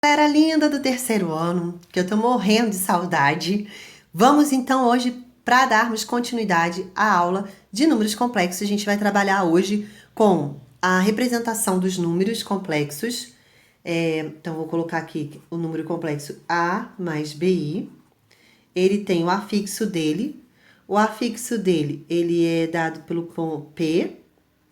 Galera linda do terceiro ano, que eu tô morrendo de saudade. Vamos então hoje, para darmos continuidade à aula de números complexos, a gente vai trabalhar hoje com a representação dos números complexos. Então, vou colocar aqui o número complexo A mais BI. Ele tem o afixo dele. O afixo dele, ele é dado pelo P,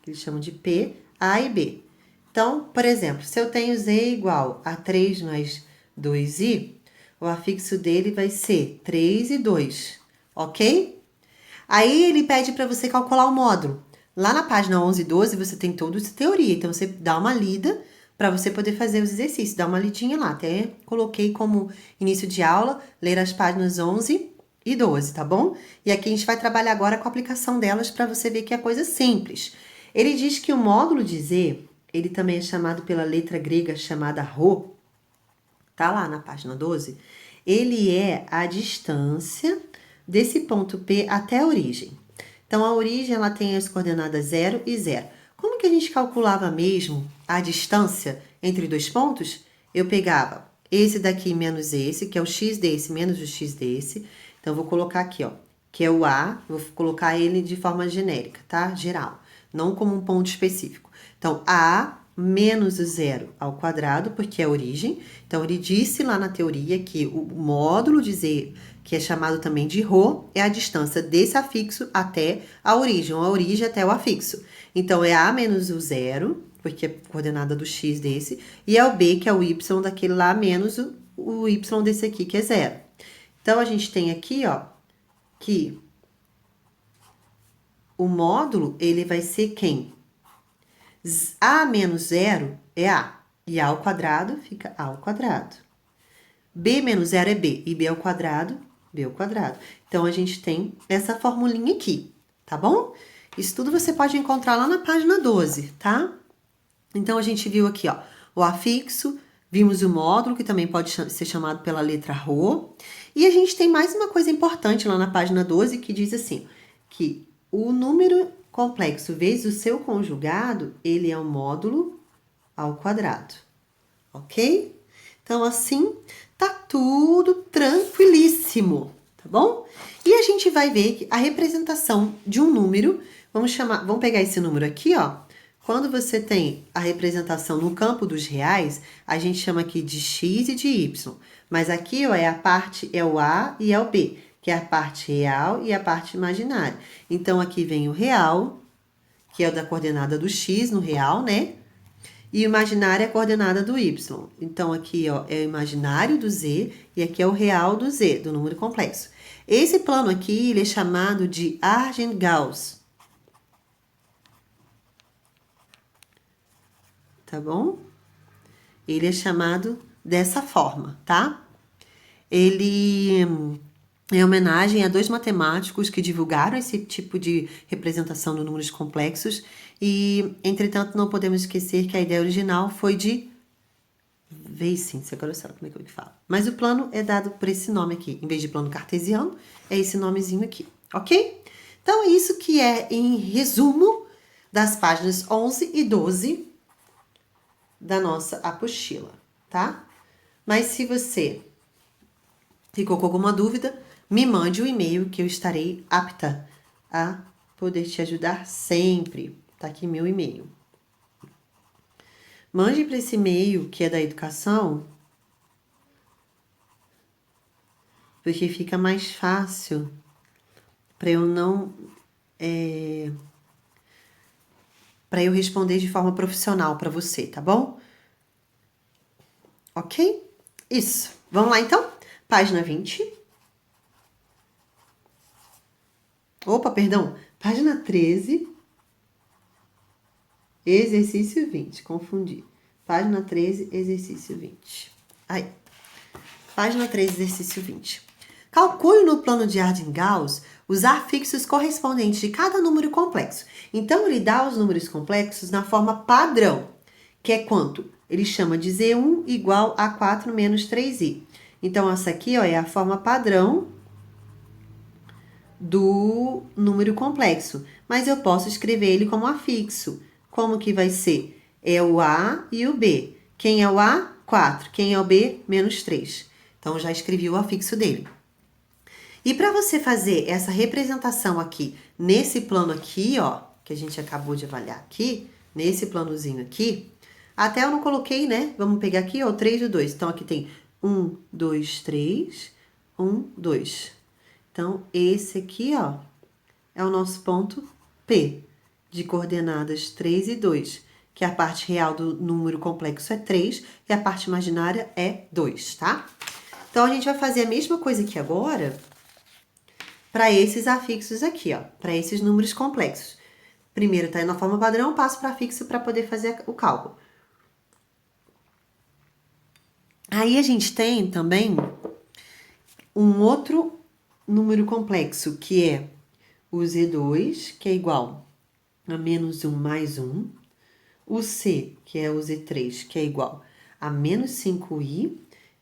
que eles chamam de P, A e B. Então, por exemplo, se eu tenho z igual a 3 mais 2i, o afixo dele vai ser 3 e 2, ok? Aí ele pede para você calcular o módulo. Lá na página 11 e 12 você tem toda essa teoria, então você dá uma lida para você poder fazer os exercícios, dá uma lidinha lá. Até coloquei como início de aula, ler as páginas 11 e 12, tá bom? E aqui a gente vai trabalhar agora com a aplicação delas para você ver que é coisa simples. Ele diz que o módulo de z, ele também é chamado pela letra grega chamada rho, tá lá na página 12, ele é a distância desse ponto P até a origem. Então, a origem ela tem as coordenadas 0 e 0. Como que a gente calculava mesmo a distância entre dois pontos? Eu pegava esse daqui menos esse, que é o x desse menos o x desse. Então, vou colocar aqui, ó, que é o A, vou colocar ele de forma genérica, tá? Geral, não como um ponto específico. Então, A menos o zero ao quadrado, porque é a origem. Então, ele disse lá na teoria que o módulo de z, que é chamado também de ρ, é a distância desse afixo até a origem, ou a origem até o afixo. Então, é A menos o zero, porque é a coordenada do x desse, e é o B, que é o y daquele lá, menos o y desse aqui, que é zero. Então, a gente tem aqui, ó, que o módulo, ele vai ser quem? A menos zero é A, e A ao quadrado fica A ao quadrado. B menos zero é B, e B ao quadrado, B ao quadrado. Então, a gente tem essa formulinha aqui, tá bom? Isso tudo você pode encontrar lá na página 12, tá? Então, a gente viu aqui, ó, o afixo, vimos o módulo, que também pode ser chamado pela letra ρ. E a gente tem mais uma coisa importante lá na página 12, que diz assim, que o número complexo vezes o seu conjugado, ele é um módulo ao quadrado, ok? Então, assim, tá tudo tranquilíssimo, tá bom? E a gente vai ver que a representação de um número, vamos pegar esse número aqui, ó. Quando você tem a representação no campo dos reais, a gente chama aqui de x e de y. Mas aqui, ó, é o A e é o B, que é a parte real e a parte imaginária. Então, aqui vem o real, que é o da coordenada do x no real, né? E o imaginário é a coordenada do y. Então, aqui, ó, é o imaginário do z e aqui é o real do z, do número complexo. Esse plano aqui, ele é chamado de Argand-Gauss. Tá bom? Ele é chamado dessa forma, tá? Ele é homenagem a dois matemáticos que divulgaram esse tipo de representação de números complexos e, entretanto, não podemos esquecer que a ideia original foi de Weysen, se agora eu sei como é que eu falo. Mas o plano é dado por esse nome aqui. Em vez de plano cartesiano, é esse nomezinho aqui, ok? Então, é isso que é, em resumo, das páginas 11 e 12 da nossa apostila, tá? Mas se você ficou com alguma dúvida, me mande um e-mail que eu estarei apta a poder te ajudar sempre. Tá aqui meu e-mail. Mande para esse e-mail que é da educação, porque fica mais fácil para eu não para eu responder de forma profissional para você, tá bom? Ok? Isso. Vamos lá então? Página 20. Opa, perdão. Página 13. Exercício 20. Confundi. Página 13, exercício 20. Aí. Página 13, exercício 20. Calcule no plano de Argand-Gauss os afixos correspondentes de cada número complexo. Então, ele dá os números complexos na forma padrão, que é quanto? Ele chama de Z1 igual a 4 menos 3i. Então, essa aqui, ó, é a forma padrão do número complexo. Mas eu posso escrever ele como afixo. Como que vai ser? É o A e o B. Quem é o A? 4. Quem é o B? Menos 3. Então, já escrevi o afixo dele. E para você fazer essa representação aqui, nesse plano aqui, ó, que a gente acabou de avaliar aqui, nesse planozinho aqui, até eu não coloquei, né? Vamos pegar aqui, ó, o 3 e o 2. Então, aqui tem 1, 2, 3, 1, 2. Então, esse aqui, ó, é o nosso ponto P, de coordenadas 3 e 2, que a parte real do número complexo é 3 e a parte imaginária é 2, tá? Então, a gente vai fazer a mesma coisa aqui agora para esses afixos aqui, ó, para esses números complexos. Primeiro tá na forma padrão, passo para afixo para poder fazer o cálculo. Aí a gente tem também um outro número complexo, que é o Z2, que é igual a menos 1 mais 1. O C, que é o Z3, que é igual a menos 5i.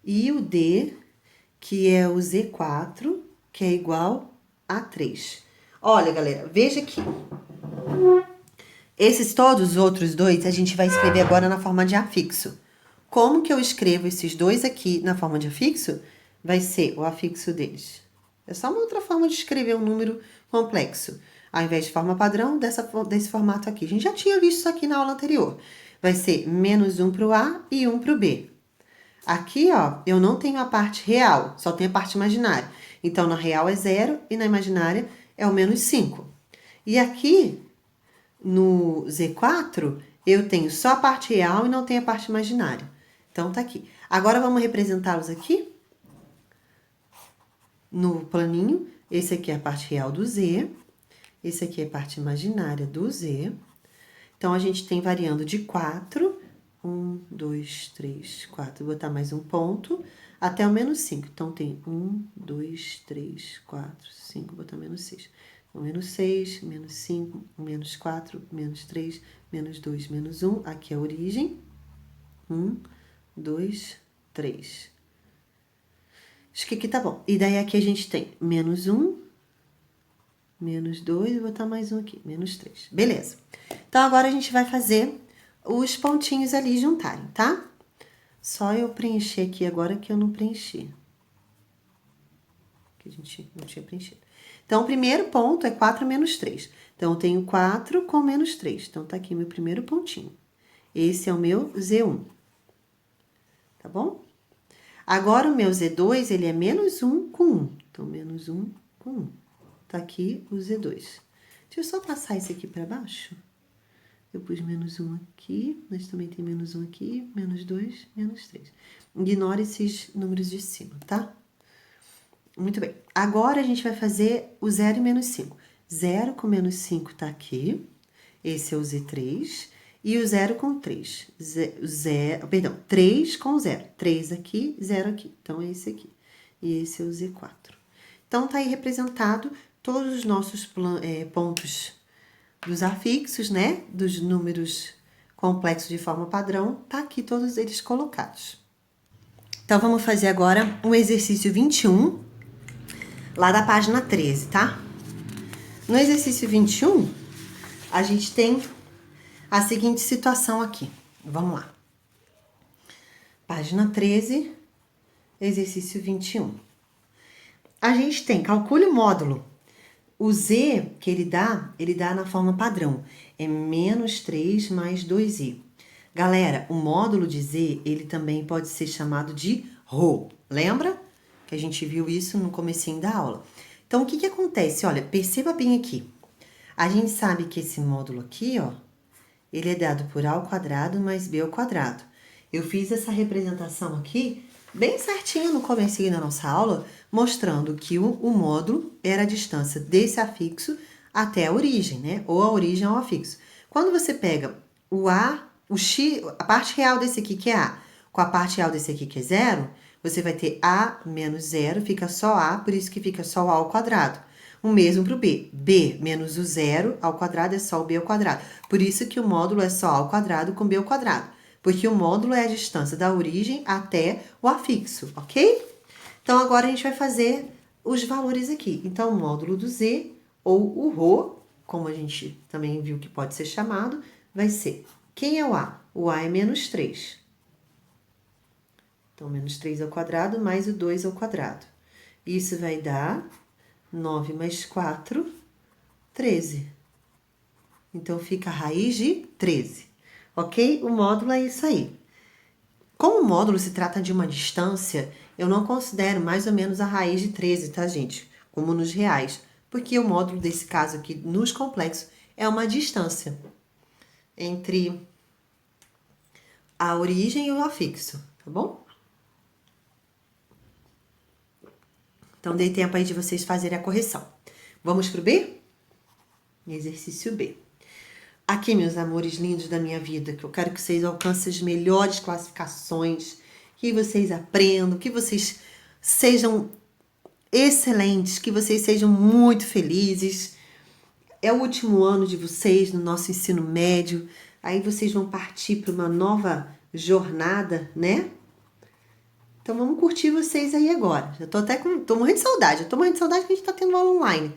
E o D, que é o Z4, que é igual a 3. Olha, galera, veja aqui. Esses todos os outros dois a gente vai escrever agora na forma de afixo. Como que eu escrevo esses dois aqui na forma de afixo? Vai ser o afixo deles. É só uma outra forma de escrever um número complexo. Ao invés de forma padrão, desse formato aqui. A gente já tinha visto isso aqui na aula anterior. Vai ser menos 1 para o A e 1 para o B. Aqui, ó, eu não tenho a parte real, só tenho a parte imaginária. Então, na real é 0 e na imaginária é o menos 5. E aqui, no Z4, eu tenho só a parte real e não tenho a parte imaginária. Então, tá aqui. Agora, vamos representá-los aqui no planinho. Esse aqui é a parte real do Z. Esse aqui é a parte imaginária do Z. Então, a gente tem variando de 4. 1, 2, 3, 4. Vou botar mais um ponto até o menos 5. Então, tem 1, 2, 3, 4, 5. Vou botar menos 6. Então, menos 6, menos 5, menos 4, menos 3, menos 2, menos 1. Aqui é a origem. 1, 2, 3. Acho que aqui tá bom. E daí aqui a gente tem menos 1, menos 2, vou botar mais um aqui, menos 3. Beleza. Então, agora a gente vai fazer os pontinhos ali juntarem, tá? Só eu preencher aqui agora que eu não preenchi. Que a gente não tinha preenchido. Então, o primeiro ponto é 4 menos 3. Então, eu tenho 4 com menos 3. Então, tá aqui meu primeiro pontinho. Esse é o meu Z1. Tá bom? Agora, o meu Z2, ele é menos 1 com 1. Então, menos 1 com 1. Tá aqui o Z2. Deixa eu só passar esse aqui para baixo. Eu pus menos 1 aqui, mas também tem menos 1 aqui, menos 2, menos 3. Ignora esses números de cima, tá? Muito bem. Agora, a gente vai fazer o 0 e menos 5. 0 com menos 5 tá aqui. Esse é o Z3. E o 0 com 3. 3 com 0. 3 aqui, 0 aqui. Então, é esse aqui. E esse é o Z4. Então, tá aí representado todos os nossos pontos dos afixos, né? Dos números complexos de forma padrão. Tá aqui todos eles colocados. Então, vamos fazer agora o exercício 21, lá da página 13, tá? No exercício 21, a gente tem a seguinte situação aqui. Vamos lá. Página 13, exercício 21. A gente tem, calcule o módulo. O Z que ele dá na forma padrão. É menos 3 mais 2i. Galera, o módulo de Z, ele também pode ser chamado de ρ. Lembra? Que a gente viu isso no comecinho da aula. Então, o que acontece? Olha, perceba bem aqui. A gente sabe que esse módulo aqui, ó, ele é dado por A ao quadrado mais B ao quadrado. Eu fiz essa representação aqui bem certinho no comecinho da nossa aula, mostrando que o módulo era a distância desse afixo até a origem, né? Ou a origem ao afixo. Quando você pega o A, o X, a parte real desse aqui que é A, com a parte real desse aqui que é 0, você vai ter A menos 0, fica só A, por isso que fica só o A ao quadrado. O mesmo para o B. B menos o 0 ao quadrado é só o B ao quadrado. Por isso que o módulo é só A ao quadrado com B ao quadrado. Porque o módulo é a distância da origem até o afixo, ok? Então, agora a gente vai fazer os valores aqui. Então, o módulo do Z, ou o ρ, como a gente também viu que pode ser chamado, vai ser... Quem é o A? O A é menos 3. Então, menos 3 ao quadrado mais o 2 ao quadrado. Isso vai dar 9 mais 4, 13. Então, fica a raiz de 13, ok? O módulo é isso aí. Como o módulo se trata de uma distância, eu não considero mais ou menos a raiz de 13, tá, gente? Como nos reais. Porque o módulo desse caso aqui, nos complexos, é uma distância entre a origem e o afixo, tá bom? Então, dei tempo aí de vocês fazerem a correção. Vamos pro B? Exercício B. Aqui, meus amores lindos da minha vida, que eu quero que vocês alcancem as melhores classificações, que vocês aprendam, que vocês sejam excelentes, que vocês sejam muito felizes. É o último ano de vocês no nosso ensino médio, aí vocês vão partir para uma nova jornada, né? Então vamos curtir vocês aí agora. Já tô morrendo de saudade, eu tô morrendo de saudade que a gente tá tendo aula online.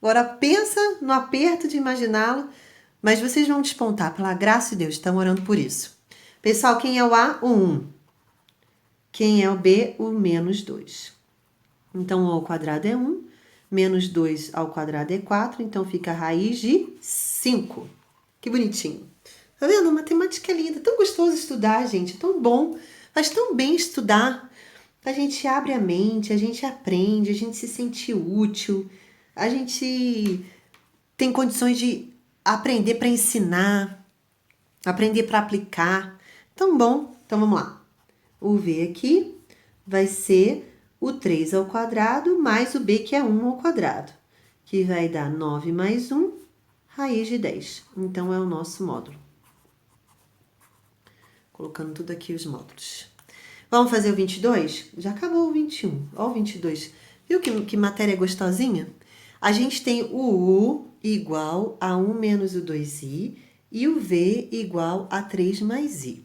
Agora pensa no aperto de imaginá-lo, mas vocês vão despontar, pela graça de Deus, estamos orando por isso. Pessoal, quem é o A? O 1. Quem é o B? O menos 2. Então, 1 ao quadrado é 1, menos 2 ao quadrado é 4, então fica a raiz de 5. Que bonitinho. Tá vendo? A matemática é linda, tão gostoso estudar, gente, tão bom. Faz tão bem estudar. A gente abre a mente, a gente aprende, a gente se sente útil, a gente tem condições de aprender para ensinar, aprender para aplicar. Tão bom. Então, vamos lá. O V aqui vai ser o 3 ao quadrado mais o B, que é 1 ao quadrado, que vai dar 9 mais 1, raiz de 10. Então, é o nosso módulo. Colocando tudo aqui os módulos. Vamos fazer o 22? Já acabou o 21. Ó o 22. Viu que matéria gostosinha? A gente tem o U igual a 1 menos o 2i e o V igual a 3 mais i.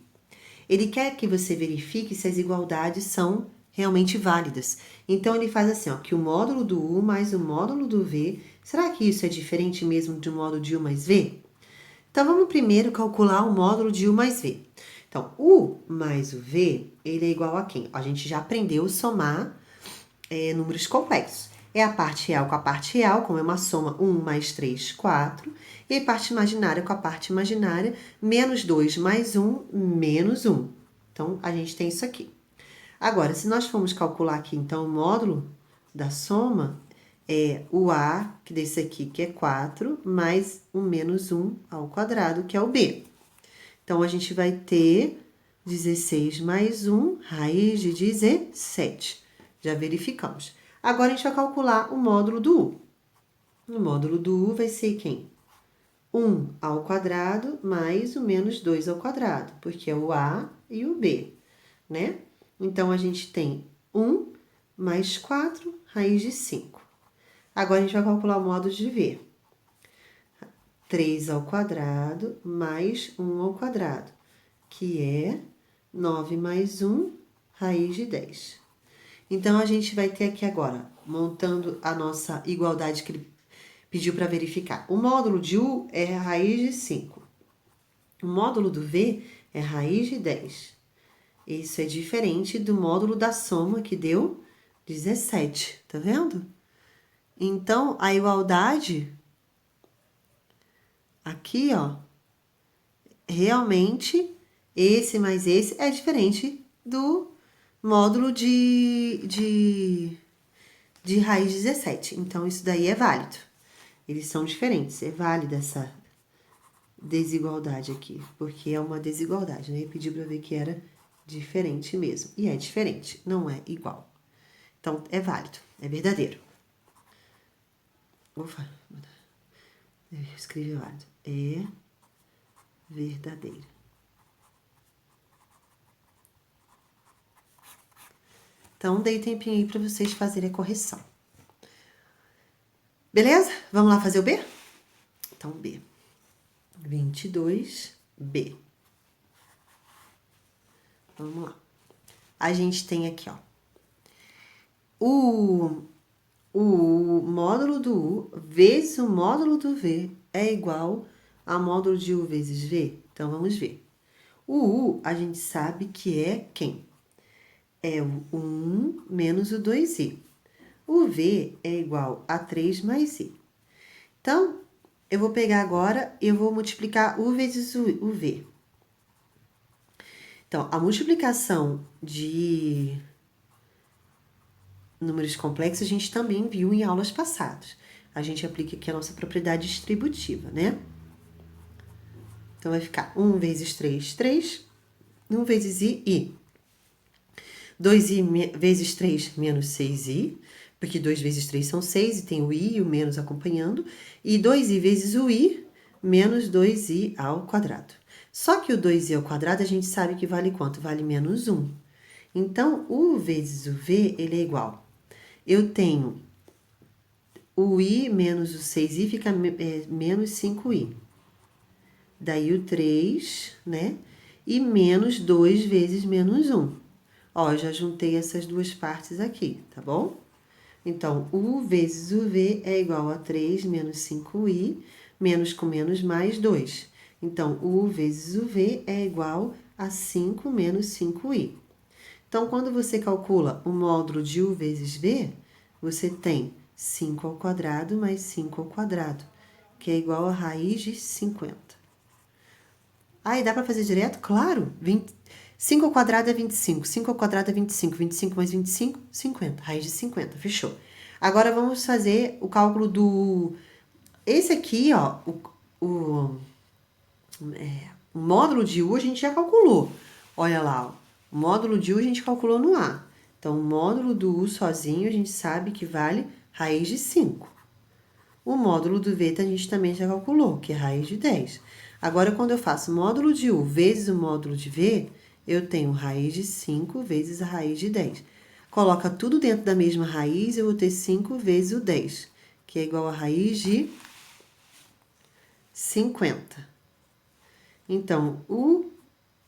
Ele quer que você verifique se as igualdades são realmente válidas. Então, ele faz assim, ó, que o módulo do U mais o módulo do V, será que isso é diferente mesmo do módulo de U mais V? Então, vamos primeiro calcular o módulo de U mais V. Então, U mais o V, ele é igual a quem? A gente já aprendeu a somar números complexos. É a parte real com a parte real, como é uma soma 1 mais 3, 4. E a parte imaginária com a parte imaginária, menos 2 mais 1, menos 1. Então, a gente tem isso aqui. Agora, se nós formos calcular aqui, então, o módulo da soma, é o A, que desse aqui, que é 4, mais o menos 1 ao quadrado, que é o B. Então, a gente vai ter 16 mais 1, raiz de 17. Já verificamos. Agora, a gente vai calcular o módulo do U. O módulo do U vai ser quem? 1 ao quadrado mais o menos 2 ao quadrado, porque é o A e o B, né? Então, a gente tem 1 mais 4, raiz de 5. Agora, a gente vai calcular o módulo de V. 3 ao quadrado mais 1 ao quadrado, que é 9 mais 1, raiz de 10. Então, a gente vai ter aqui agora, montando a nossa igualdade que ele pediu para verificar. O módulo de U é raiz de 5. O módulo do V é raiz de 10. Isso é diferente do módulo da soma, que deu 17, tá vendo? Então, a igualdade aqui, ó, realmente, esse mais esse é diferente do módulo de raiz 17. Então, isso daí é válido. Eles são diferentes. É válida essa desigualdade aqui, porque é uma desigualdade, né? Ele pediu para ver que era diferente mesmo. E é diferente, não é igual. Então, é válido, é verdadeiro. Ufa, eu escrevi válido. É verdadeiro. Então, dei tempinho aí para vocês fazerem a correção. Beleza? Vamos lá fazer o B? Então, B. 22B. Vamos lá. A gente tem aqui, ó. O módulo do U vezes o módulo do V é igual ao módulo de U vezes V. Então, vamos ver. O U, a gente sabe que é quem? é o 1 menos o 2i. O v é igual a 3 mais i. Então, eu vou pegar agora e eu vou multiplicar u vezes o v. Então, a multiplicação de números complexos a gente também viu em aulas passadas. A gente aplica aqui a nossa propriedade distributiva, né? Então, vai ficar 1 vezes 3, 3. 1 vezes i, i. 2i vezes 3 menos 6i, porque 2 vezes 3 são 6 e tem o i e o menos acompanhando. E 2i vezes o i menos 2i ao quadrado. Só que o 2i ao quadrado a gente sabe que vale quanto? Vale menos 1. Então, u vezes o v, ele é igual. Eu tenho o i menos o 6i fica menos 5i. Daí o 3, né? E menos 2 vezes menos 1. Ó, eu já juntei essas duas partes aqui, tá bom? Então, u vezes o v é igual a 3 menos 5i, menos com menos mais 2. Então, u vezes o v é igual a 5 menos 5i. Então, quando você calcula o módulo de u vezes v, você tem 5 ao quadrado mais 5 ao quadrado, que é igual a raiz de 50. Ah, e dá para fazer direto? Claro! 5 ao quadrado é 25, 5 ao quadrado é 25, 25 mais 25, 50, raiz de 50, fechou. Agora, vamos fazer o cálculo do... Esse aqui, ó, o módulo de u a gente já calculou. Olha lá, ó, o módulo de u a gente calculou no A. Então, o módulo do u sozinho a gente sabe que vale raiz de 5. O módulo do v a gente também já calculou, que é raiz de 10. Agora, quando eu faço módulo de u vezes o módulo de v, eu tenho raiz de 5 vezes a raiz de 10. Coloca tudo dentro da mesma raiz, eu vou ter 5 vezes o 10, que é igual a raiz de 50. Então, u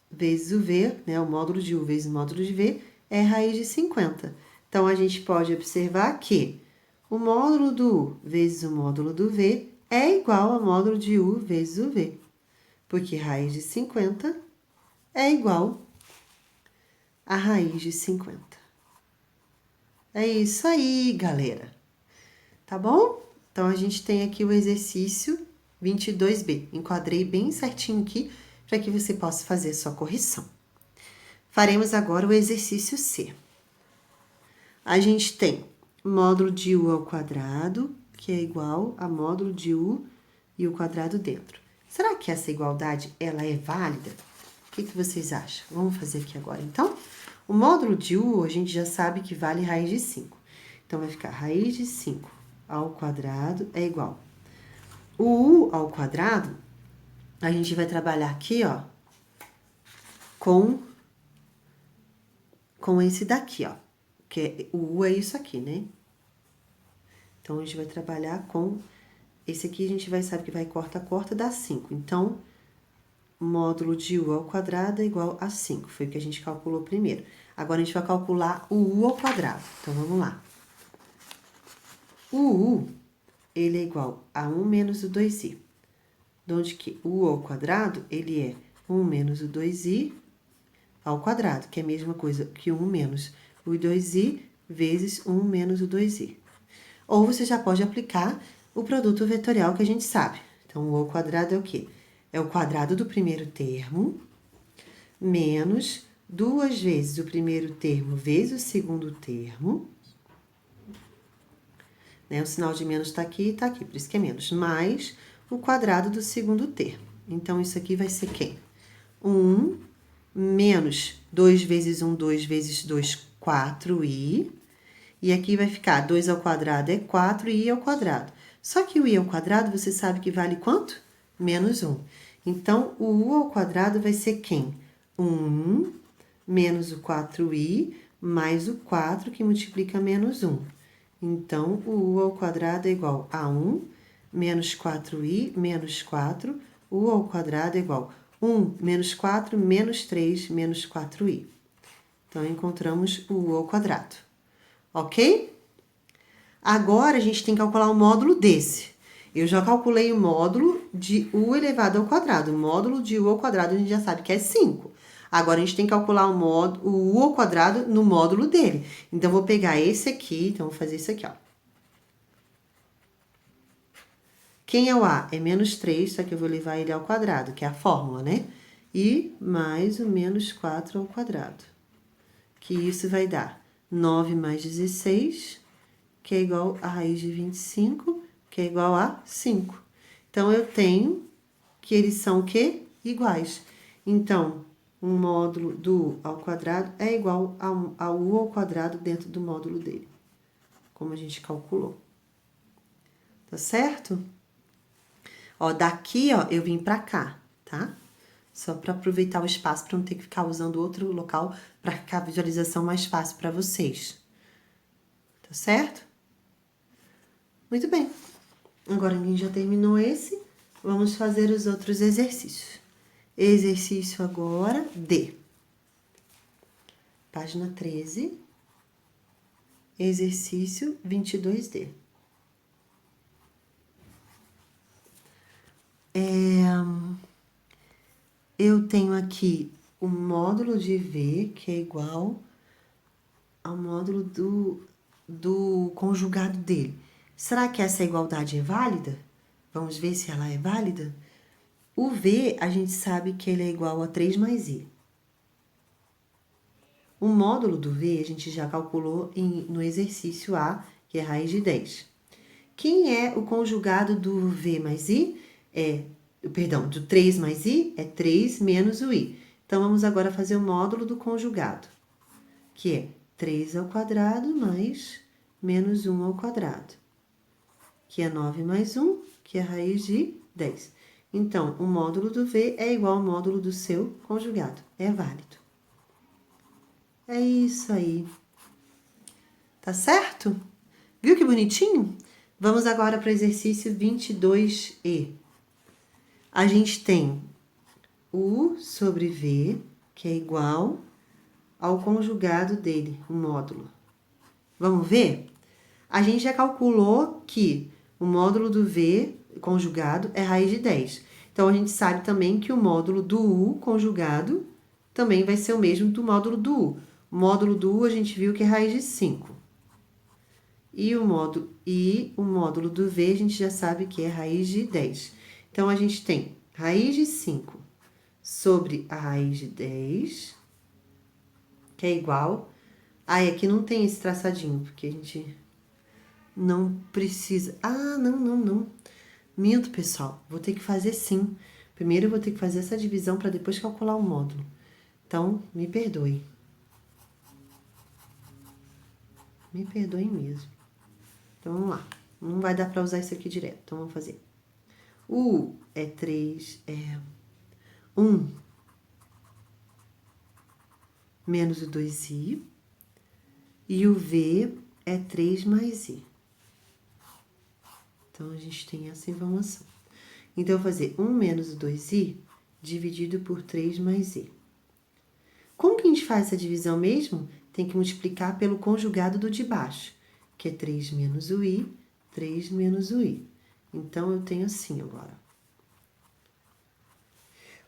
vezes o v, né, o módulo de u vezes o módulo de v, é raiz de 50. Então, a gente pode observar que o módulo do u vezes o módulo do v é igual ao módulo de u vezes o v, porque raiz de 50 é igual a raiz de 50. É isso aí, galera. Tá bom? Então, a gente tem aqui o exercício 22b. Enquadrei bem certinho aqui para que você possa fazer a sua correção. Faremos agora o exercício C. A gente tem módulo de u ao quadrado, que é igual a módulo de u e o quadrado dentro. Será que essa igualdade ela é válida? O que vocês acham? Vamos fazer aqui agora, então? O módulo de u, a gente já sabe que vale raiz de 5. Então, vai ficar raiz de 5 ao quadrado é igual. O u ao quadrado, a gente vai trabalhar aqui, ó, com esse daqui, ó. Que o u é isso aqui, né? Então, a gente vai trabalhar com esse aqui, a gente vai saber que vai corta, dá 5. Então, módulo de u ao quadrado é igual a 5. Foi o que a gente calculou primeiro. Agora, a gente vai calcular o u ao quadrado. Então, vamos lá. O u, ele é igual a 1 menos o 2i. De onde que o u ao quadrado, ele é 1 menos o 2i ao quadrado, que é a mesma coisa que 1 menos o 2i vezes 1 menos o 2i. Ou você já pode aplicar o produto vetorial que a gente sabe. Então, o u ao quadrado é o quê? É o quadrado do primeiro termo, menos 2 vezes o primeiro termo vezes o segundo termo. Né? O sinal de menos está aqui e está aqui, por isso que é menos. Mais o quadrado do segundo termo. Então, isso aqui vai ser quem? 1 menos 2 vezes 1, 2 vezes 2, 4i. E aqui vai ficar 2 ao quadrado é 4 e i ao quadrado. Só que o i ao quadrado, você sabe que vale quanto? Menos 1. Então, o u ao quadrado vai ser quem? 1 menos o 4i mais o 4, que multiplica menos 1. Então, o u ao quadrado é igual a 1 menos 4i menos 4. U ao quadrado é igual a 1 menos 4 menos 3 menos 4i. Então, encontramos o u ao quadrado. Ok? Agora, a gente tem que calcular o módulo desse. Eu já calculei o módulo de u elevado ao quadrado. O módulo de u ao quadrado a gente já sabe que é 5. Agora, a gente tem que calcular o u ao quadrado no módulo dele. Então, eu vou pegar esse aqui, então, vou fazer isso aqui, ó. Quem é o a? É menos 3, só que eu vou levar ele ao quadrado, que é a fórmula, né? E mais o menos 4 ao quadrado. Que isso vai dar 9 mais 16, que é igual a raiz de 25, que é igual a 5. Então, eu tenho que eles são o quê? Iguais. Então, um módulo do u ao quadrado é igual ao u ao quadrado dentro do módulo dele, como a gente calculou. Tá certo? Ó, daqui, ó, eu vim pra cá, tá? Só para aproveitar o espaço, para não ter que ficar usando outro local, para ficar a visualização mais fácil para vocês. Tá certo? Muito bem. Agora a gente já terminou esse, vamos fazer os outros exercícios. Exercício agora D. Página 13. Exercício 22D. Eu tenho aqui o módulo de V, que é igual ao módulo do conjugado dele. Será que essa igualdade é válida? Vamos ver se ela é válida? O V, a gente sabe que ele é igual a 3 mais I. O módulo do V, a gente já calculou no exercício A, que é raiz de 10. Quem é o conjugado do V mais I? Do 3 mais I é 3 menos o I. Então, vamos agora fazer o módulo do conjugado, que é 3 ao quadrado mais menos 1 ao quadrado, que é 9 mais 1, que é a raiz de 10. Então, o módulo do V é igual ao módulo do seu conjugado. É válido. É isso aí. Tá certo? Viu que bonitinho? Vamos agora para o exercício 22E. A gente tem U sobre V, que é igual ao conjugado dele, o módulo. Vamos ver? A gente já calculou que o módulo do V conjugado é raiz de 10. Então, a gente sabe também que o módulo do U conjugado também vai ser o mesmo do módulo do U. O módulo do U a gente viu que é raiz de 5. E o módulo do V a gente já sabe que é raiz de 10. Então, a gente tem raiz de 5 sobre a raiz de 10, que é igual... aqui não tem esse traçadinho, porque a gente não precisa... não. Minto, pessoal. Vou ter que fazer sim. Primeiro eu vou ter que fazer essa divisão para depois calcular o módulo. Então, me perdoe. Me perdoem mesmo. Então, vamos lá. Não vai dar para usar isso aqui direto. Então, vamos fazer. O é 3, 1 menos o 2i. E o V é 3 mais i. Então, a gente tem essa informação. Então, eu vou fazer 1 menos o 2i dividido por 3 mais i. Como que a gente faz essa divisão mesmo? Tem que multiplicar pelo conjugado do de baixo, que é 3 menos o i, 3 menos o i. Então, eu tenho assim agora.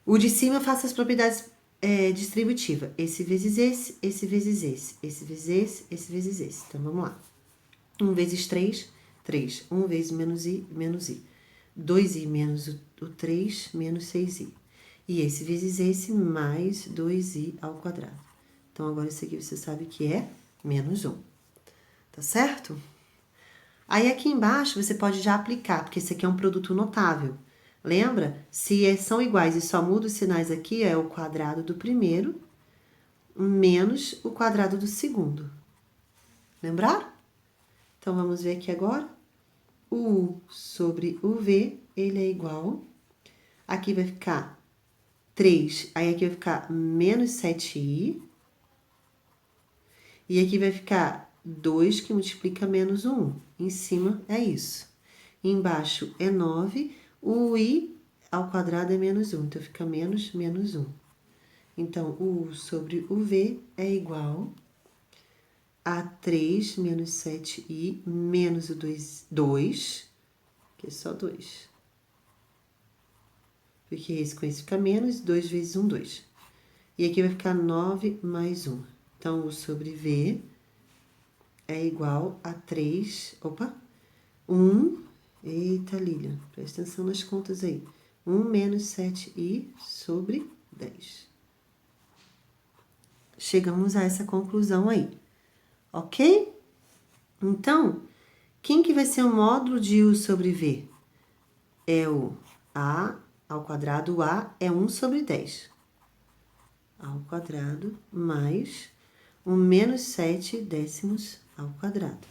O de cima eu faço as propriedades distributivas. Esse vezes esse, esse vezes esse, esse vezes esse, esse vezes esse. Então, vamos lá. 1 vezes 3, 3. 1 vezes menos i, menos i. 2i menos o 3, menos 6i. E esse vezes esse, mais 2i ao quadrado. Então, agora isso aqui você sabe que é menos 1. Tá certo? Aí, aqui embaixo, você pode já aplicar, porque esse aqui é um produto notável. Lembra? Se são iguais e só muda os sinais aqui, é o quadrado do primeiro menos o quadrado do segundo. Lembraram? Então, vamos ver aqui agora. O U sobre o V, ele é igual. Aqui vai ficar 3, aí aqui vai ficar menos 7i. E aqui vai ficar 2, que multiplica menos 1. Em cima é isso. Embaixo é 9. O i ao quadrado é menos 1. Então, fica menos 1. Então, o U sobre o V é igual a 3 menos 7i menos o 2, que é só 2. Porque esse com esse fica menos, 2 vezes 1, 2. E aqui vai ficar 9 mais 1. Então, U sobre V é igual a 3... Opa! 1... Eita, Lilian, presta atenção nas contas aí. 1 menos 7i sobre 10. Chegamos a essa conclusão aí, ok? Então, quem que vai ser o módulo de U sobre V? É o A ao quadrado, o A é 1 sobre 10. Ao quadrado mais o menos 7 décimos ao quadrado.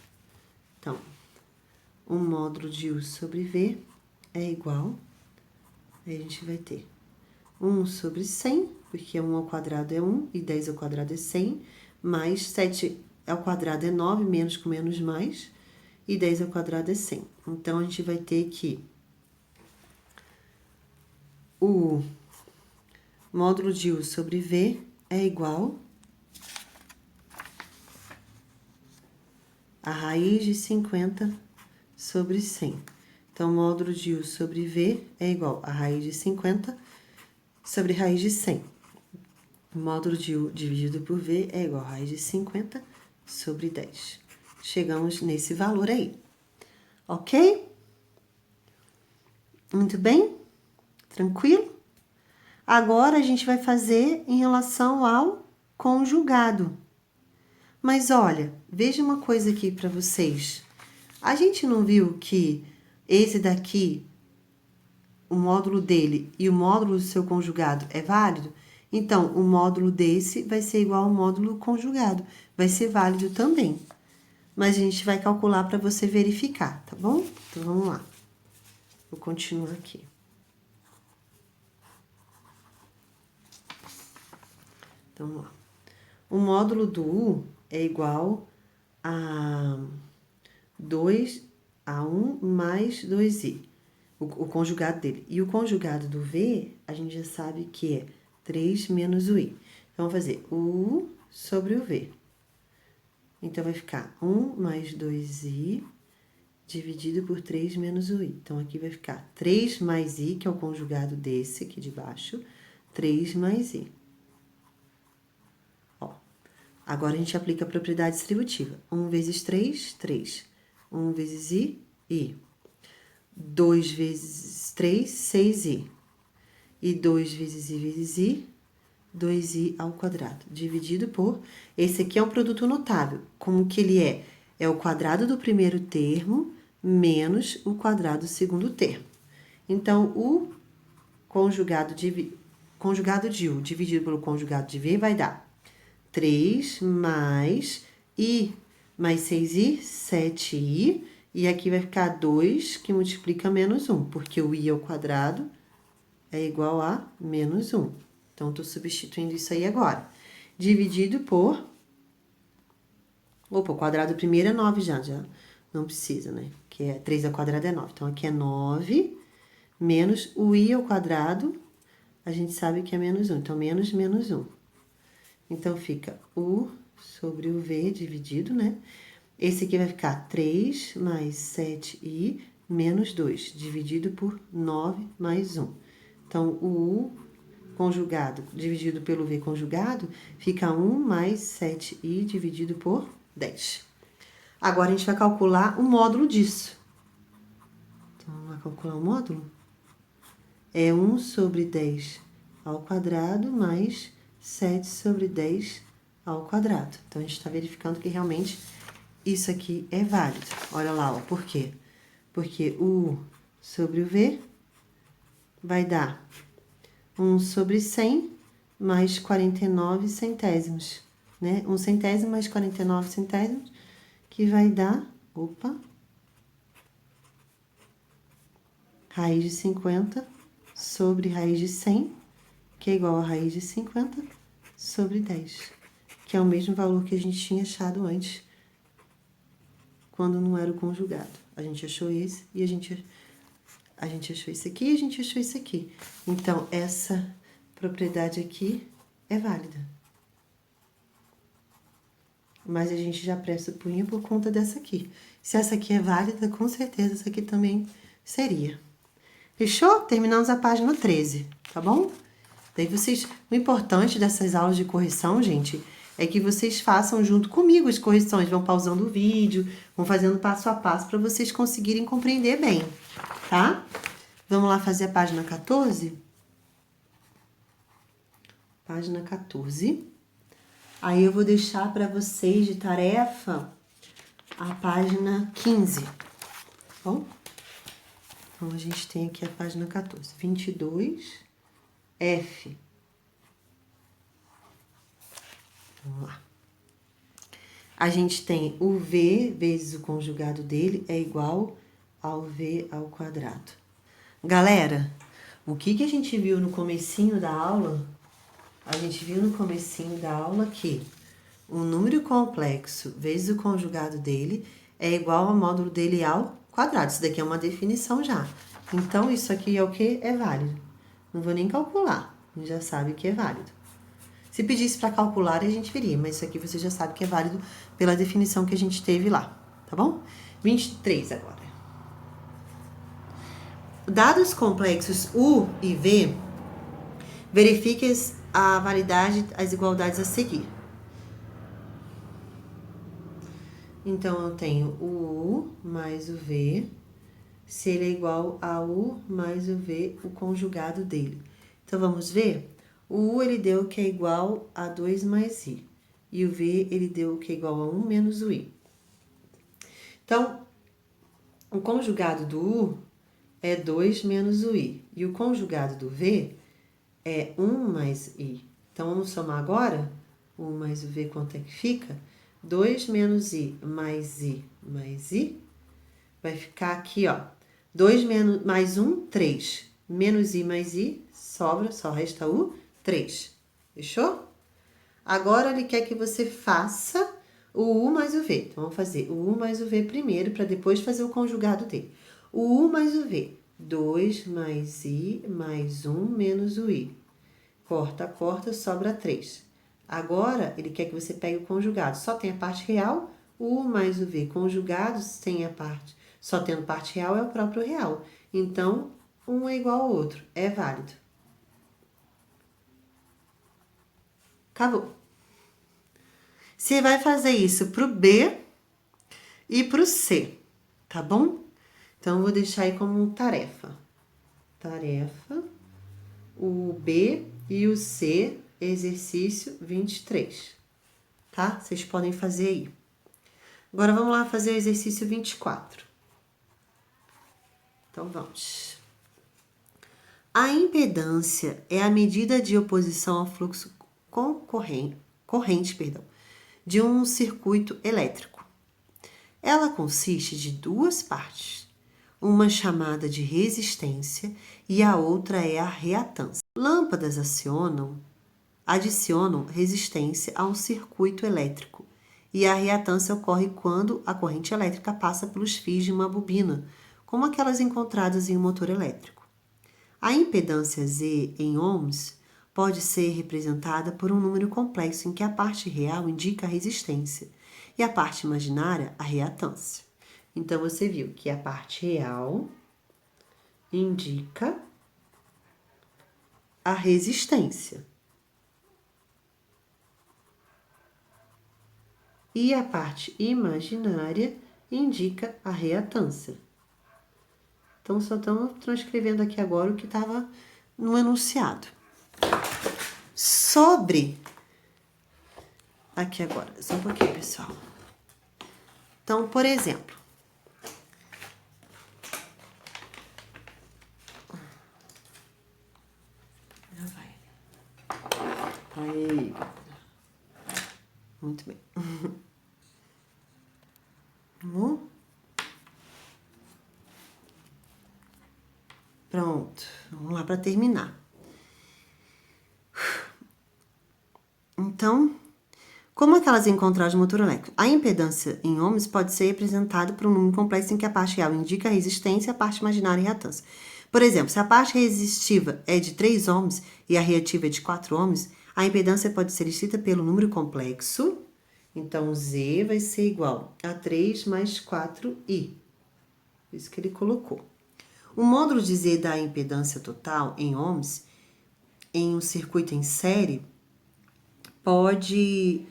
Então, o módulo de U sobre V é igual, aí a gente vai ter 1 sobre 100, porque 1 ao quadrado é 1 e 10 ao quadrado é 100, mais 7 ao quadrado é 9, menos com menos mais, e 10 ao quadrado é 100. Então, a gente vai ter que o módulo de U sobre V é igual a raiz de 50 sobre 100. Então, o módulo de U sobre V é igual a raiz de 50 sobre raiz de 100. O módulo de U dividido por V é igual a raiz de 50 sobre 10. Chegamos nesse valor aí. Ok? Muito bem? Tranquilo? Agora, a gente vai fazer em relação ao conjugado. Mas, olha, veja uma coisa aqui para vocês. A gente não viu que esse daqui, o módulo dele e o módulo do seu conjugado é válido? Então, o módulo desse vai ser igual ao módulo conjugado. Vai ser válido também. Mas a gente vai calcular para você verificar, tá bom? Então, vamos lá. Vou continuar aqui. Então, vamos lá. O módulo do U é igual a 2 a 1 mais 2i, o conjugado dele. E o conjugado do V, a gente já sabe que é 3 menos o i. Então, vamos fazer U sobre o V. Então, vai ficar 1 mais 2i dividido por 3 menos o i. Então, aqui vai ficar 3 mais i, que é o conjugado desse aqui de baixo, 3 mais i. Ó, agora, a gente aplica a propriedade distributiva. 1 vezes 3, 3. 1 vezes i. 2 vezes 3, 6i. E 2 vezes i, 2i ao quadrado, dividido por... Esse aqui é um produto notável. Como que ele é? É o quadrado do primeiro termo menos o quadrado do segundo termo. Então, o conjugado de U dividido pelo conjugado de V vai dar 3 mais i mais 6i, 7i. E aqui vai ficar 2, que multiplica menos 1, porque o i ao quadrado é igual a menos 1. Então, estou substituindo isso aí agora. Dividido por... Opa, o quadrado primeiro é 9 já não precisa, né? Que é 3 ao quadrado é 9. Então, aqui é 9 menos o i ao quadrado, a gente sabe que é menos 1. Então, menos 1. Então, fica U sobre o V dividido, né? Esse aqui vai ficar 3 mais 7i menos 2, dividido por 9 mais 1. Então, o U conjugado dividido pelo V conjugado fica 1 mais 7i dividido por 10. Agora, a gente vai calcular o módulo disso. Então, vamos lá calcular o módulo? É 1 sobre 10 ao quadrado mais 7 sobre 10 ao quadrado. Então, a gente está verificando que realmente isso aqui é válido. Olha lá, ó, por quê? Porque o U sobre o V vai dar 1 sobre 100 mais 49 centésimos, né? 1 centésimo mais 49 centésimos, que vai dar, raiz de 50 sobre raiz de 100, que é igual a raiz de 50 sobre 10, que é o mesmo valor que a gente tinha achado antes, quando não era o conjugado. A gente achou esse e a gente achou esse aqui e a gente achou esse aqui. Então, essa propriedade aqui é válida. Mas a gente já pressupunha por conta dessa aqui. Se essa aqui é válida, com certeza essa aqui também seria. Fechou? Terminamos a página 13, tá bom? Daí vocês, o importante dessas aulas de correção, gente, é que vocês façam junto comigo as correções, vão pausando o vídeo, vão fazendo passo a passo para vocês conseguirem compreender bem, tá? Vamos lá fazer a página 14? Página 14. Aí eu vou deixar para vocês de tarefa a página 15, tá bom? Então, a gente tem aqui a página 14. 22, F. Vamos lá. A gente tem o V vezes o conjugado dele é igual ao V ao quadrado. Galera, o que a gente viu no comecinho da aula? A gente viu no comecinho da aula que um número complexo vezes o conjugado dele é igual ao módulo dele ao quadrado. Isso daqui é uma definição já. Então, isso aqui é o que? É válido. Não vou nem calcular. A gente já sabe que é válido. Se pedisse para calcular, a gente veria. Mas isso aqui você já sabe que é válido pela definição que a gente teve lá. Tá bom? 23 agora. Dados complexos U e V, verifique a validade das igualdades a seguir. Então, eu tenho o U mais o V, se ele é igual a U mais o V, o conjugado dele. Então, vamos ver? O U, ele deu que é igual a 2 mais I. E o V, ele deu que é igual a 1 menos o I. Então, o conjugado do U é 2 menos o I. E o conjugado do V é 1 mais I. Então, vamos somar agora? 1 mais o V, quanto é que fica? 2 menos I mais I mais I. Vai ficar aqui, ó. 2 menos, mais 1, 3. Menos I mais I, sobra, só resta o 3. Fechou? Agora, ele quer que você faça o U mais o V. Então, vamos fazer o U mais o V primeiro, para depois fazer o conjugado dele. O U mais o V. 2 mais I mais 1 menos o I. Corta, corta, sobra 3. Agora, ele quer que você pegue o conjugado. Só tem a parte real, o U mais o V. Conjugado, sem a parte. Só tendo parte real, é o próprio real. Então, um é igual ao outro. É válido. Acabou. Você vai fazer isso pro B e pro C, tá bom? Então, eu vou deixar aí como tarefa. Tarefa, o B e o C, exercício 23, tá? Vocês podem fazer aí. Agora, vamos lá fazer o exercício 24. Então, vamos. A impedância é a medida de oposição ao fluxo corrente, de um circuito elétrico. Ela consiste de duas partes, uma chamada de resistência e a outra é a reatância. Lâmpadas adicionam resistência a um circuito elétrico e a reatância ocorre quando a corrente elétrica passa pelos fios de uma bobina, como aquelas encontradas em um motor elétrico. A impedância Z em ohms pode ser representada por um número complexo em que a parte real indica a resistência e a parte imaginária a reatância. Então, você viu que a parte real indica a resistência e a parte imaginária indica a reatância. Então, só estamos transcrevendo aqui agora o que estava no enunciado. Sobre... Aqui agora, só um pouquinho, pessoal. Então, por exemplo... Já vai. Aí. Muito bem. Pronto, vamos lá para terminar. Então, como aquelas encontradas no motor elétrico? A impedância em ohms pode ser representada por um número complexo em que a parte real indica a resistência e a parte imaginária a reatância. Por exemplo, se a parte resistiva é de 3 ohms e a reativa é de 4 ohms, a impedância pode ser escrita pelo número complexo. Então, Z vai ser igual a 3 mais 4I. Isso que ele colocou. O módulo de Z da impedância total em ohms em um circuito em série, pode...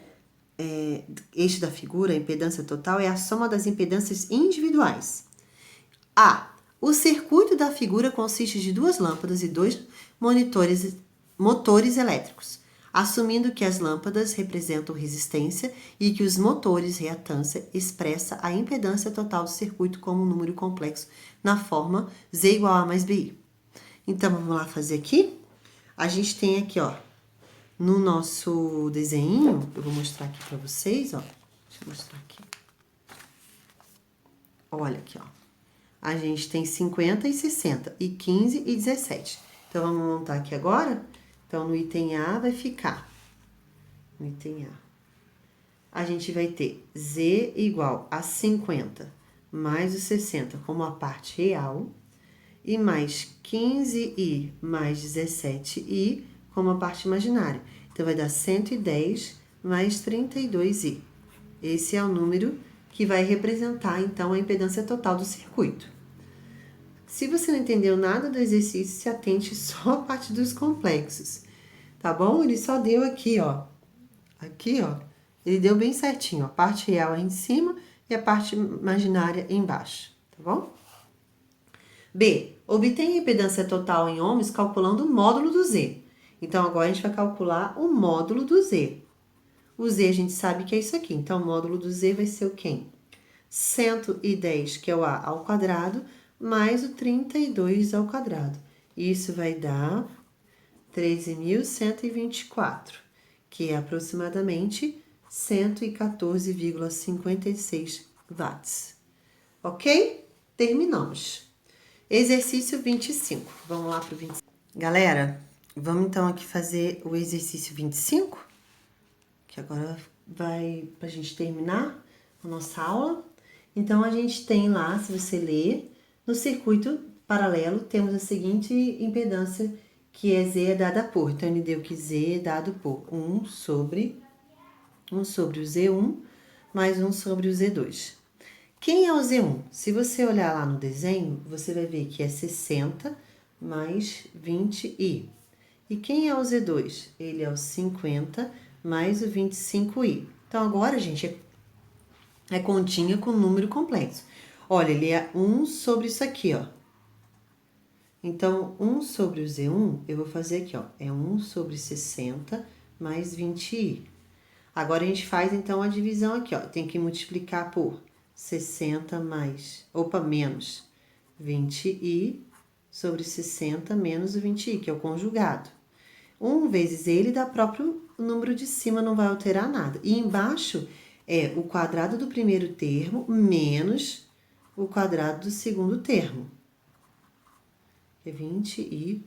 eixo da figura, a impedância total, é a soma das impedâncias individuais. A. O circuito da figura consiste de duas lâmpadas e dois motores elétricos, assumindo que as lâmpadas representam resistência e que os motores reatância expressa a impedância total do circuito como um número complexo na forma Z igual a mais BI. Então, vamos lá fazer aqui? A gente tem aqui, ó, no nosso desenho, eu vou mostrar aqui para vocês, ó. Deixa eu mostrar aqui. Olha aqui, ó. A gente tem 50 e 60, e 15 e 17. Então, vamos montar aqui agora? Então, no item A vai ficar, no item A, a gente vai ter Z igual a 50 mais o 60 como a parte real, e mais 15i mais 17i como a parte imaginária. Então, vai dar 110 mais 32i. Esse é o número que vai representar, então, a impedância total do circuito. Se você não entendeu nada do exercício, se atente só à parte dos complexos, tá bom? Ele só deu aqui, ó. Aqui, ó. Ele deu bem certinho, ó. A parte real é em cima e a parte imaginária embaixo, tá bom? B. Obtenha a impedância total em ohms calculando o módulo do Z. Então, agora a gente vai calcular o módulo do Z. O Z a gente sabe que é isso aqui. Então, o módulo do Z vai ser o quê? 110, que é o A ao quadrado, mais o 32 ao quadrado. Isso vai dar 13.124, que é aproximadamente 114,56 watts. Ok? Terminamos. Exercício 25. Vamos lá para o 25. Galera, vamos então aqui fazer o exercício 25, que agora vai para a gente terminar a nossa aula. Então, a gente tem lá, se você ler, no circuito paralelo, temos a seguinte impedância, que é Z é dada por. Então, ele deu que Z é dado por 1 sobre o Z1 mais 1 sobre o Z2. Quem é o Z1? Se você olhar lá no desenho, você vai ver que é 60 mais 20i. E quem é o Z2? Ele é o 50 mais o 25i. Então, agora, gente, é continha com número complexo. Olha, ele é 1 sobre isso aqui, ó. Então, 1 sobre o Z1, eu vou fazer aqui, ó. É 1 sobre 60 mais 20i. Agora, a gente faz, então, a divisão aqui, ó. Tem que multiplicar por 60 menos 20i sobre 60 menos o 20i, que é o conjugado. 1 vezes ele dá próprio número de cima, não vai alterar nada. E embaixo é o quadrado do primeiro termo menos o quadrado do segundo termo, que é 20i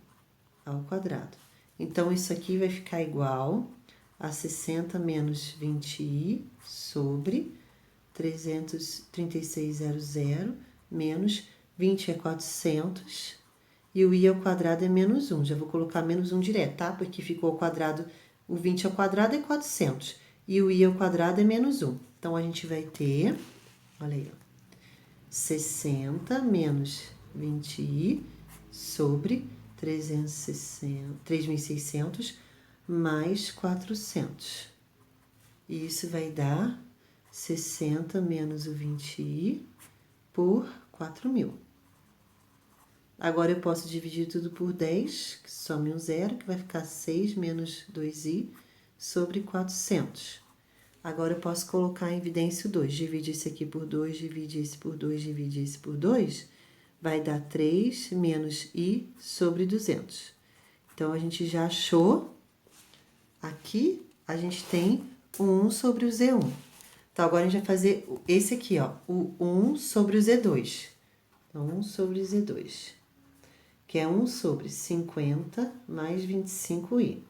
ao quadrado. Então, isso aqui vai ficar igual a 60 menos 20i sobre 336,00 menos 20 é 400 e o i ao quadrado é menos 1. Já vou colocar menos 1 direto, tá? Porque ficou ao quadrado, o 20 ao quadrado é 400 e o i ao quadrado é menos 1. Então, a gente vai ter, olha aí, ó, 60 menos 20i sobre 3.600 mais 400. E isso vai dar 60 menos o 20i por 4.000. Agora, eu posso dividir tudo por 10, que some um zero, que vai ficar 6 menos 2i sobre 400. Agora, eu posso colocar em evidência o 2. Divide esse aqui por 2, divide esse por 2, divide esse por 2. Vai dar 3 menos i sobre 200. Então, a gente já achou. Aqui, a gente tem o 1 sobre o Z1. Então, agora a gente vai fazer esse aqui, ó, o 1 sobre o Z2. Então, 1 sobre o Z2, que é 1 sobre 50 mais 25i.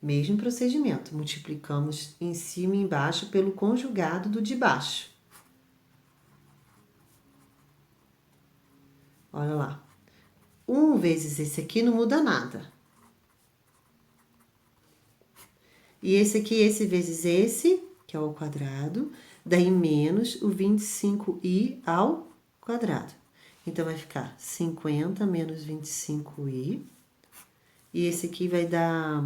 Mesmo procedimento, multiplicamos em cima e embaixo pelo conjugado do de baixo. Olha lá. 1 vezes esse aqui não muda nada. E esse aqui, esse vezes esse, que é o quadrado, daí menos o 25i ao quadrado. Então, vai ficar 50 menos 25i, E esse aqui vai dar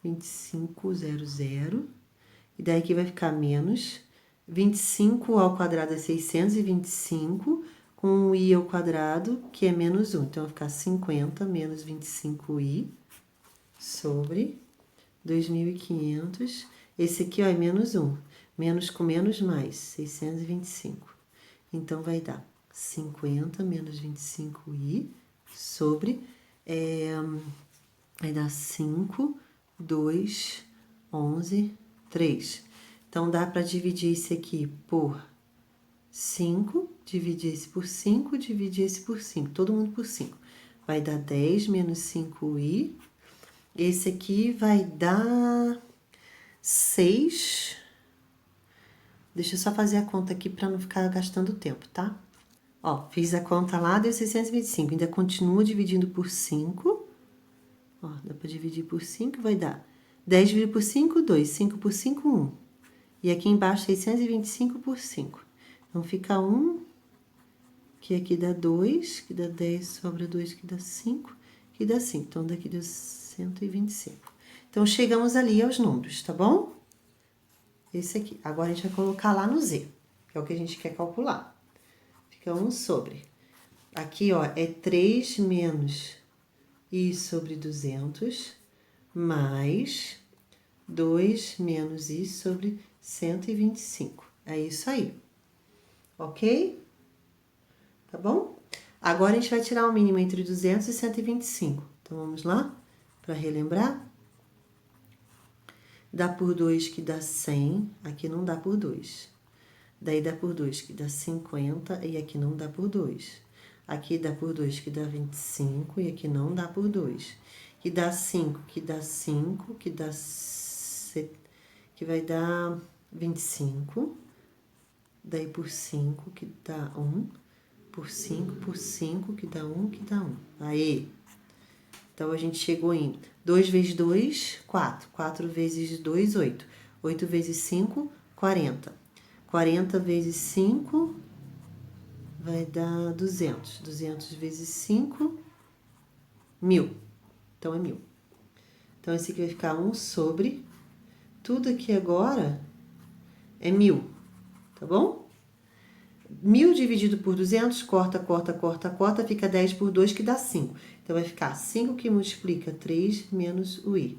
2500. E daí aqui vai ficar menos 25 ao quadrado é 625, com o i ao quadrado, que é menos 1. Então, vai ficar 50 menos 25i sobre 2.500. Esse aqui, ó, é menos 1. Menos com menos mais, 625. Então, vai dar 50 menos 25i sobre... vai dar 5, 2, 11, 3. Então, dá para dividir esse aqui por 5, dividir esse por 5, dividir esse por 5. Todo mundo por 5. Vai dar 10 menos 5i. Esse aqui vai dar 6. Deixa eu só fazer a conta aqui para não ficar gastando tempo, tá? Ó, fiz a conta lá, deu 625. Ainda continua dividindo por 5. Ó, dá para dividir por 5, vai dar 10 dividido por 5, 2. 5 por 5, 1. E aqui embaixo, 625 por 5. Então, fica 1, que aqui dá 2, que dá 10, sobra 2, que dá 5, que dá 5. Então, daqui deu 125. Então, chegamos ali aos números, tá bom? Esse aqui. Agora, a gente vai colocar lá no Z, que é o que a gente quer calcular. Fica 1 sobre. Aqui, ó, é 3 menos i sobre 200, mais 2 menos i sobre 125. É isso aí. Ok? Tá bom? Agora, a gente vai tirar o mínimo entre 200 e 125. Então, vamos lá? Para relembrar. Dá por 2 que dá 100. Aqui não dá por 2. Daí, dá por 2 que dá 50. E aqui não dá por 2. Aqui dá por 2 que dá 25. E aqui não dá por 2. Que dá 5, que dá 5, que dá... que vai dar 25. Daí, por 5, que dá 1. Por 5, por 5, que dá 1, que dá 1. Aí. Então, a gente chegou em 2 vezes 2, 4. 4 vezes 2, 8. 8 vezes 5, 40. 40 vezes 5 vai dar 200. 200 vezes 5, 1.000. Então, é 1.000. Então, esse aqui vai ficar 1 sobre. Tudo aqui agora é 1.000, tá bom? 1.000 dividido por 200, corta, corta, corta, corta, fica 10 por 2, que dá 5. Então, vai ficar 5 que multiplica 3 menos o i.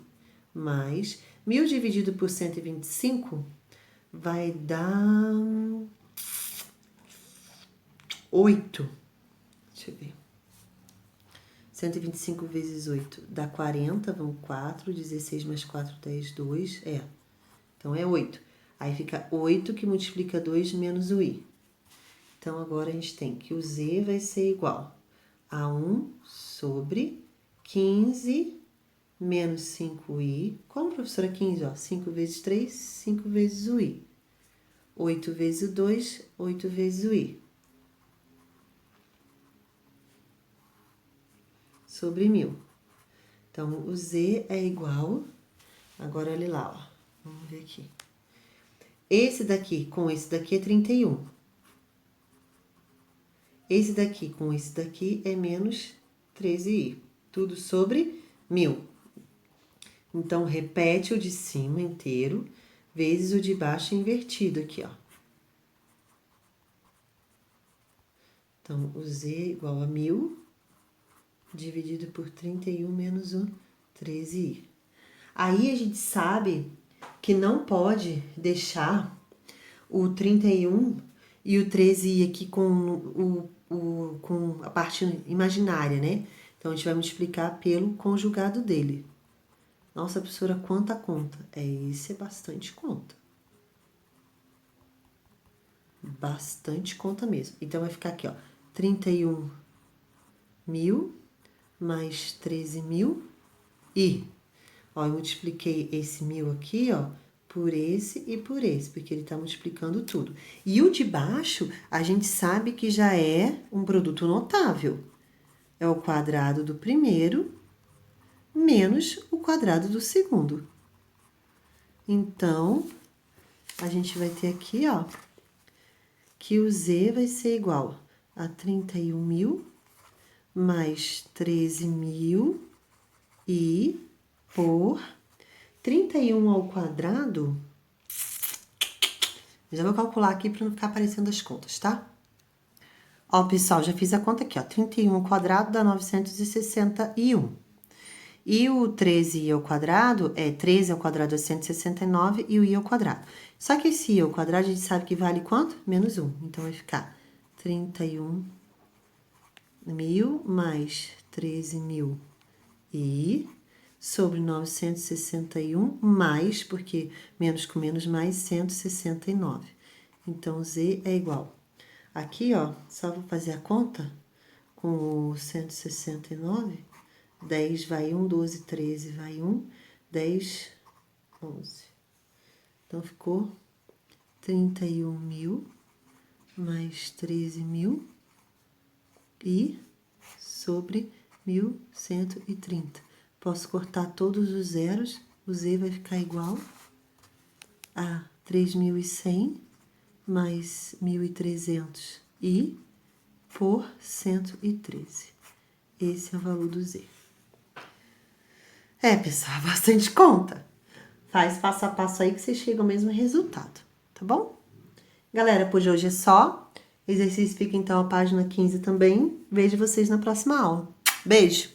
Mais 1.000 dividido por 125 vai dar 8. Deixa eu ver. 125 vezes 8 dá 40, vão 4, 16 mais 4, 10, 2, Então, é 8. Aí, fica 8 que multiplica 2 menos o i. Então, agora, a gente tem que o z vai ser igual a 1 sobre 15 menos 5i. Como, professora, 15? Ó, 5 vezes 3, 5 vezes o i. 8 vezes o 2, 8 vezes o i. Sobre 1.000. Então, o z é igual... Agora, olha lá, ó. Vamos ver aqui. Esse daqui com esse daqui é 31. Esse daqui com esse daqui é menos 13i. Tudo sobre 1.000. Então, repete o de cima inteiro, vezes o de baixo invertido aqui, ó. Então, o z é igual a 1.000, dividido por 31 menos o 13i. Aí, a gente sabe que não pode deixar o 31 e o 13i aqui com com a parte imaginária, né? Então, a gente vai multiplicar pelo conjugado dele. Nossa, professora, quanta conta? Esse é bastante conta. Bastante conta mesmo. Então, vai ficar aqui, ó, 31.000 mais 13.000 e... Ó, eu multipliquei esse 1.000 aqui, ó, por esse e por esse, porque ele tá multiplicando tudo. E o de baixo, a gente sabe que já é um produto notável. É o quadrado do primeiro menos o quadrado do segundo. Então, a gente vai ter aqui, ó, que o z vai ser igual a 31.000 mais 13.000 I por 31 ao quadrado. Já vou calcular aqui para não ficar aparecendo as contas, tá? Ó, pessoal, já fiz a conta aqui, ó. 31 ao quadrado dá 961. E o 13i ao quadrado 13 ao quadrado é 169 e o i ao quadrado. Só que esse i ao quadrado a gente sabe que vale quanto? Menos 1. Então, vai ficar 31.000 mais 13.000 i sobre 961 mais, porque menos com menos mais, 169. Então, z é igual. Aqui, ó, só vou fazer a conta com o 169. 10 vai 1, 12, 13 vai 1, 10, 11. Então, ficou 31.000 mais 13.000 e sobre 1.130. Posso cortar todos os zeros, o z vai ficar igual a 3.100 mais 1.300 e por 113. Esse é o valor do z. Pessoal, bastante conta. Faz passo a passo aí que você chega ao mesmo resultado, tá bom? Galera, por hoje é só. Exercício fica então a página 15 também. Vejo vocês na próxima aula. Beijo!